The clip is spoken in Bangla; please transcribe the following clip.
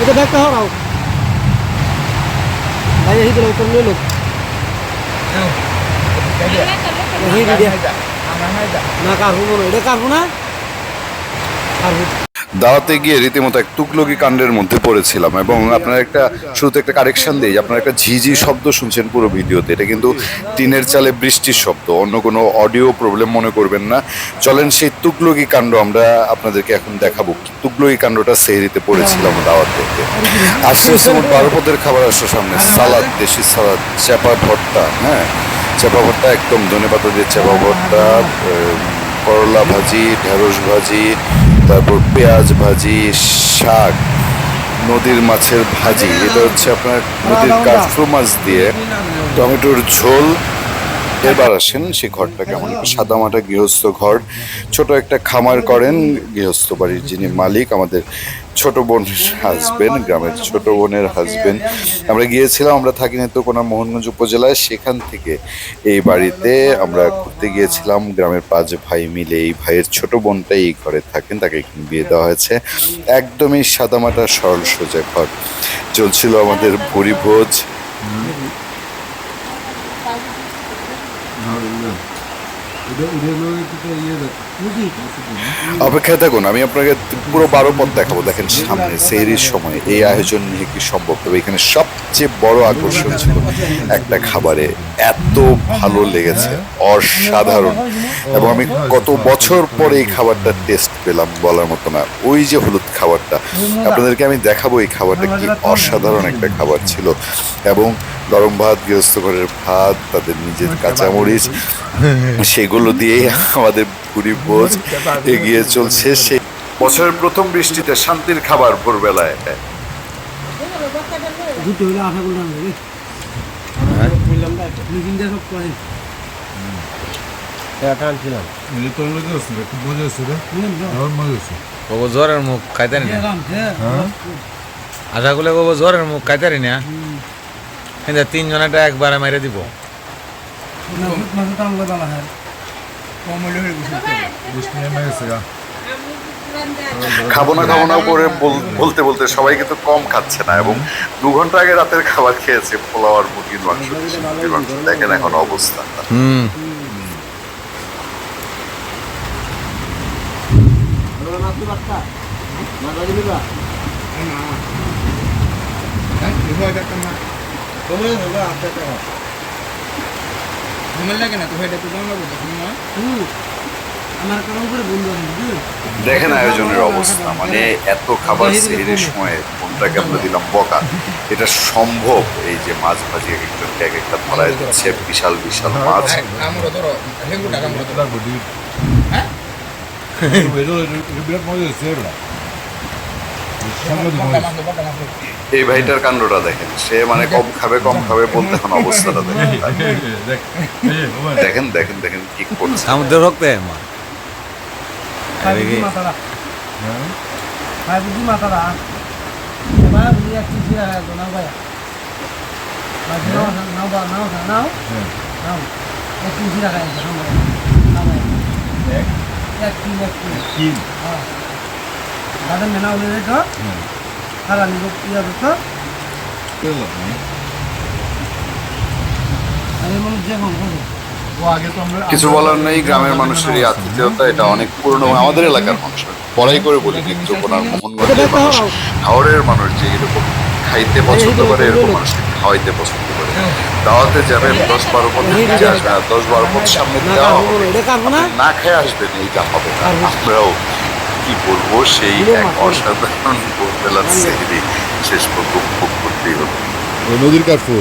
এটা ব্যাগটা হরাও ভাই এই দিলো কোন লোক না কারবো না এটা কারবো না কারবো দাওয়াতে গিয়ে রীতিমতো এক তুকলকি কাণ্ডের মধ্যে পড়েছিলাম এবং আপনার একটা শুরুতে একটা কারেকশন দিই, আপনার একটা ঝিঝি শব্দ শুনছেন পুরো ভিডিওতে, এটা কিন্তু টিনের চালে বৃষ্টির শব্দ, অন্য কোনো অডিও প্রবলেম মনে করবেন না। চলেন সেই তুকলকি কাণ্ড আমরা আপনাদেরকে এখন দেখাবো। তুকলকি কাণ্ডটা সেহরিতে পড়েছিলাম দাওয়াত থেকে। আসছে 12 পদের খাবার আসছে সামনে, সালাদ, দেশি সালাদ, চাপা ভর্তা, হ্যাঁ চাপা ভর্তা একদম ধনেপাতা দিয়ে চাপা ভর্তা, করলা ভাজি, ঢেঁড়স ভাজি, তারপর পেঁয়াজ ভাজি, শাক, নদীর মাছের ভাজি, এটা হচ্ছে আপনার নদীর কার্ফু মাছ দিয়ে টমেটোর ঝোল। এবার আসেন সেই ঘরটা কেমন, সাদামাটা গৃহস্থ ঘর, ছোট একটা খামার করেন গৃহস্থ বাড়ির যিনি মালিক, আমাদের ছোট বোনের হাজবেন্ড, গ্রামের ছোট বোনের হাজবেন্ড। আমরা গিয়েছিলাম, আমরা থাকি নেত্রকোনা মোহনগঞ্জ উপজেলায়, সেখান থেকে এই বাড়িতে আমরা ঘুরতে গিয়েছিলাম। গ্রামের 5 ভাই মিলে, এই ভাইয়ের ছোট বোনটাই এই ঘরে থাকেন, তাকে এখানে বিয়ে দেওয়া হয়েছে। একদমই সাদামাটা সরল সোজা ঘর। চলছিল আমাদের ভুরি ভোজ। অপেক্ষায় থাকুন, আমি আপনাকে পুরো 12 পথ দেখাবো। দেখেন সামনে সেহরির সময় এই আয়োজন নিয়ে কি সম্ভব। তবে এখানে সবচেয়ে বড় আকর্ষণ ছিল একটা খাবারে, এত ভালো লেগেছে, অসাধারণ। এবং আমি কত বছর পরে এই খাবারটা টেস্ট পেলাম বলার মতো না। ওই যে হলুদ খাবারটা আপনাদেরকে আমি দেখাবো, এই খাবারটা কি অসাধারণ একটা খাবার ছিল। এবং গরম ভাত, গৃহস্থ ঘরের ভাত, তাদের নিজের কাঁচামরিচ, সেগুলো দিয়েই আমাদের পুরি ভোজ এগিয়ে চলছে। সেই বছরের প্রথম বৃষ্টিতে শান্তির খাবার ভোরবেলায়। জ্বরের মুখ খাইতারি না, আশা করলে জ্বরের মুখ খাইতারি না, কিন্তু 3 জনেটা একবারে মেরে দিব। খাবো না করে বলতে বলতে সবাই কিন্তু কম খাচ্ছে না, এবং 2 ঘন্টা আগে রাতের খাবার খেয়েছে, পোলাও আর মুরগির মাংস, মুরগির মাংস। দেখেন এখন অবস্থা। দেখেন আয়োজনের অবস্থা, মানে এত খাবার সেহরির সময় কোনটাকে আমরা দিলাম বকা। এটা সম্ভব? এই যে মাছ ভাজি একজনকে এক একটা ধরায় দিচ্ছে, বিশাল বিশাল মাছ। এই ভাইটার কাণ্ডটা দেখেন, সে মানে কম খাবে বলতে এখন অবস্থাটা দেখেন। দেখেন দেখেন দেখেন কি করছে। সমুদ্র রক্তে মা কিছু বলার নেই, গ্রামের মানুষের এই আতিথেয়তা, এটা অনেক পুরনো। আমাদের এলাকার মানুষ, বড়াই করে বলি, নেত্রকোনার মোহনগঞ্জের মানুষ, হাওড়ের মানুষ যে এরকম খাইতে পছন্দ করে, এরকম মানুষকে খাওয়াইতে পছন্দ করে। দাওয়াতে যাবেন, 10-12 পথ নিচে আসবে না, 10-12 পথ সামনে দেওয়া হবে, না খেয়ে আসবেন, এইটা হবে না। আমরাও কি বলবো, সেই এক অসাধারণ ভোরবেলার সেহরি শেষ পর্যন্ত উপভোগ করতেই হলো। নদীর কার্ফু।